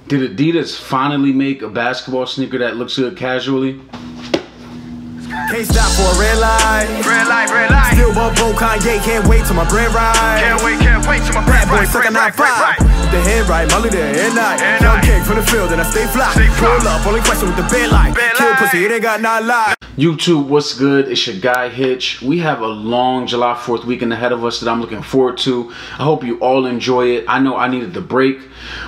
Did Adidas finally make a basketball sneaker that looks good casually? Can't stop for a red light. Red light, red light. Still bump bro Kanye, can't wait till my bread right. Can't wait till my bread right. Bad boy sucking out five. The head right, Molly there at night. Young kick from the field and I stay fly. Pull up, only question with the bed light. Kill pussy, it ain't got not lie. YouTube, what's good? It's your guy Hitch. We have a long July 4th weekend ahead of us that I'm looking forward to. I hope you all enjoy it. I know I needed the break,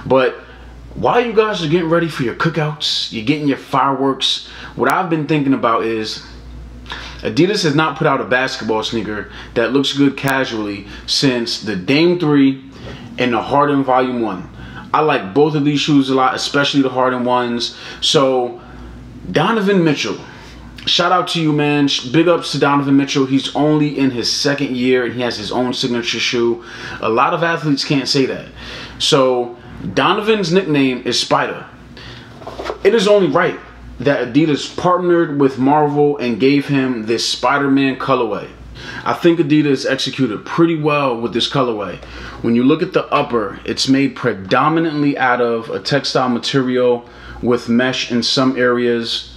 but while you guys are getting ready for your cookouts, you're getting your fireworks, what I've been thinking about is Adidas has not put out a basketball sneaker that looks good casually since the Dame 3 and the Harden Volume 1. I like both of these shoes a lot, especially the Harden ones. So Donovan Mitchell, shout out to you, man. Big ups to Donovan Mitchell. He's only in his second year and he has his own signature shoe. A lot of athletes can't say that. So Donovan's nickname is Spider. It is only right that Adidas partnered with Marvel and gave him this Spider-Man colorway. I think Adidas executed pretty well with this colorway. When you look at the upper, it's made predominantly out of a textile material with mesh in some areas.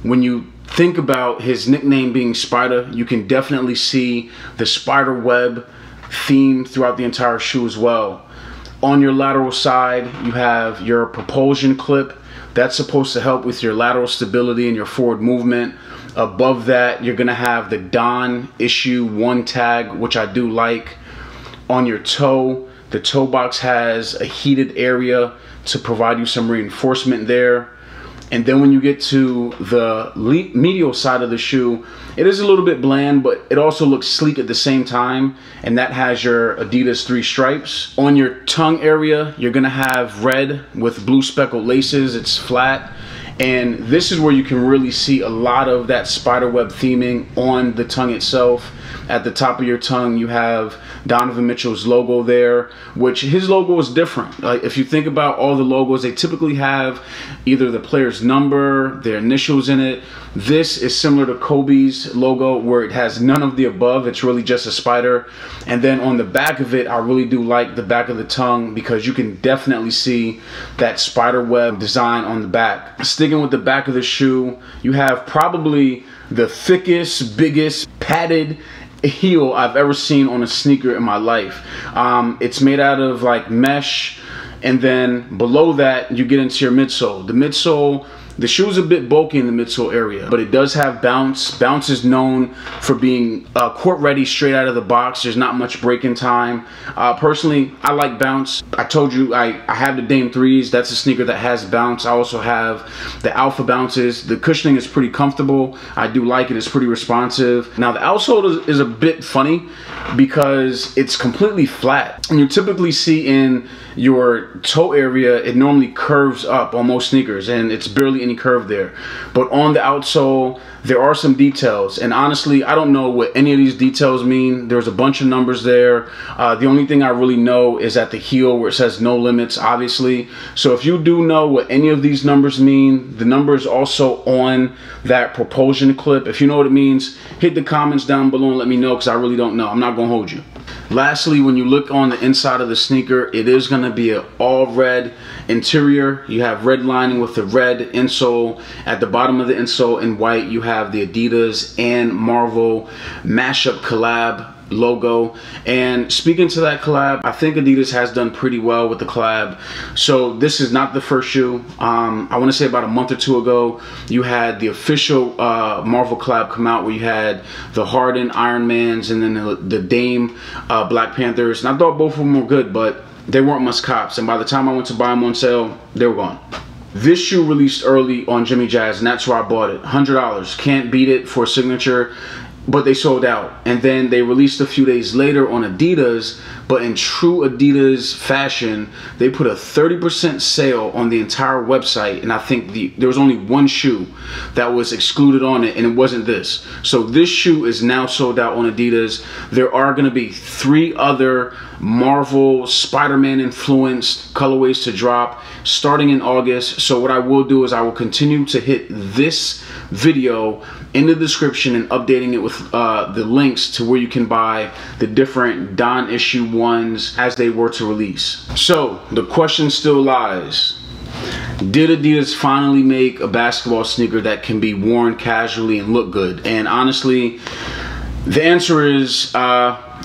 When you think about his nickname being Spider, you can definitely see the spider web theme throughout the entire shoe as well. On your lateral side, you have your propulsion clip. That's supposed to help with your lateral stability and your forward movement. Above that, you're gonna have the D.O.N issue 1 tag, which I do like. On your toe, the toe box has a heated area to provide you some reinforcement there. And then when you get to the medial side of the shoe, it is a little bit bland, but it also looks sleek at the same time. And that has your Adidas 3 stripes. On your tongue area, you're gonna have red with blue speckled laces. It's flat. And this is where you can really see a lot of that spiderweb theming on the tongue itself. At the top of your tongue, you have Donovan Mitchell's logo there, which his logo is different. Like if you think about all the logos, they typically have either the player's number, their initials in it. This is similar to Kobe's logo where it has none of the above. It's really just a spider. And then on the back of it, I really do like the back of the tongue because you can definitely see that spider web design on the back. Sticking with the back of the shoe, you have probably the thickest, biggest, padded heel I've ever seen on a sneaker in my life. It's made out of like mesh, and then below that you get into your midsole. The midsole, the shoe's a bit bulky in the midsole area, but it does have bounce. Bounce is known for being court ready straight out of the box. There's not much break-in time. Personally, I like bounce. I told you I have the Dame 3s. That's a sneaker that has bounce. I also have the Alpha bounces. The cushioning is pretty comfortable. I do like it. It's pretty responsive. Now the outsole is a bit funny because it's completely flat. And you typically see in your toe area, it normally curves up on most sneakers and it's barely any curve there. But on the outsole, there are some details, and honestly I don't know what any of these details mean. There's a bunch of numbers there. The only thing I really know is at the heel where it says no limits, obviously. So if you do know what any of these numbers mean, the number is also on that propulsion clip. If you know what it means, hit the comments down below and let me know, because I really don't know. I'm not gonna hold you. Lastly, when you look on the inside of the sneaker, it is going to be an all red interior. You have red lining with the red insole. At the bottom of the insole in white, you have the Adidas and Marvel mashup collab logo. And speaking to that collab, I think Adidas has done pretty well with the collab. So this is not the first shoe. I want to say about a month or two ago, you had the official Marvel collab come out where you had the Harden Iron Mans and then the Dame Black Panthers. And I thought both of them were good, but they weren't must cops. And by the time I went to buy them on sale, they were gone. This shoe released early on Jimmy Jazz, and that's where I bought it. $100. Can't beat it for a signature. But they sold out, and then they released a few days later on Adidas, but in true Adidas fashion, they put a 30% sale on the entire website, and I think there was only one shoe that was excluded on it, and it wasn't this. So this shoe is now sold out on Adidas. There are going to be 3 other Marvel Spider-Man influenced colorways to drop starting in August. So what I will do is I will continue to hit this video in the description and updating it with the links to where you can buy the different D.O.N issue 1s as they were to release. So the question still lies. Did Adidas finally make a basketball sneaker that can be worn casually and look good? And honestly, the answer is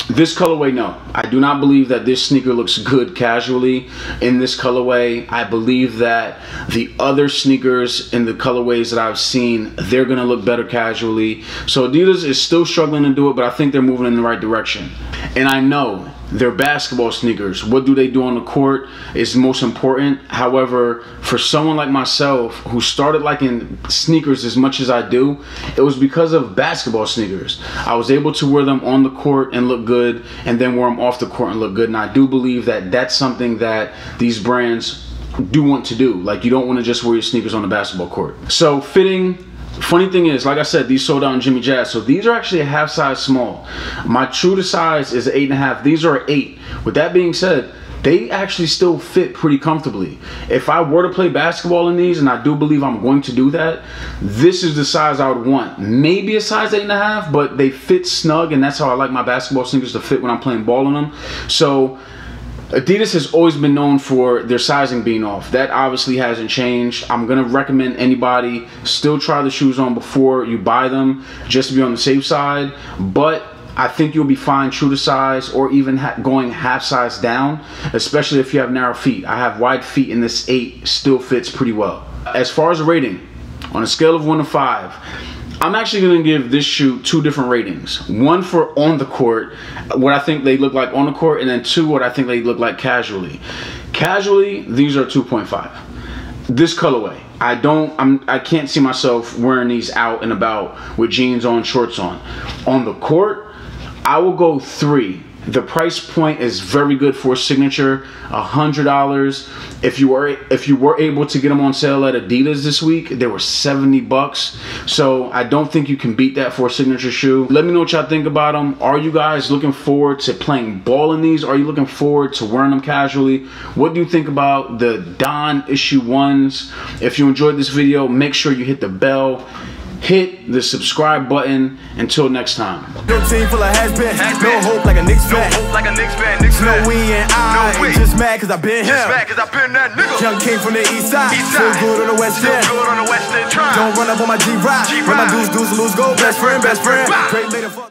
this colorway, no. I do not believe that this sneaker looks good casually in this colorway. I believe that the other sneakers in the colorways that I've seen, they're gonna look better casually. So Adidas is still struggling to do it, but I think they're moving in the right direction. And I know they're basketball sneakers. What do they do on the court is most important. However, for someone like myself who started liking sneakers as much as I do, it was because of basketball sneakers. I was able to wear them on the court and look good, and then wear them off the court and look good. And I do believe that that's something that these brands do want to do. Like, you don't want to just wear your sneakers on the basketball court. So fitting. Funny thing is, like I said, these sold out in Jimmy Jazz, so these are actually a half size small. My true to size is 8.5. These are 8. With that being said, they actually still fit pretty comfortably. If I were to play basketball in these, and I do believe I'm going to do that, this is the size I would want. Maybe a size 8.5, but they fit snug, and that's how I like my basketball sneakers to fit when I'm playing ball in them. So Adidas has always been known for their sizing being off. That obviously hasn't changed. I'm going to recommend anybody still try the shoes on before you buy them, just to be on the safe side. But I think you'll be fine true to size, or even going half size down, especially if you have narrow feet. I have wide feet, and this 8 still fits pretty well. As far as the rating, on a scale of 1 to 5, I'm actually going to give this shoe 2 different ratings. 1 for on the court, what I think they look like on the court, and then 2, what I think they look like casually. Casually, these are 2.5. This colorway, I can't see myself wearing these out and about with jeans on, shorts on. On the court, I will go 3. The price point is very good for a signature, $100. If you were able to get them on sale at Adidas this week, they were 70 bucks. So I don't think you can beat that for a signature shoe. Let me know what y'all think about them. Are you guys looking forward to playing ball in these? Are you looking forward to wearing them casually? What do you think about the D.O.N issue 1s? If you enjoyed this video, make sure you hit the bell. Hit the subscribe button. Until next time. No team full of has-been. No hope like a Knicks fan. No we and I just mad cause I been him. That nigga. Young king from the east side. Feel good on the west end. Don't run up on my G-Ride. When my dudes lose, go best friend. Great later.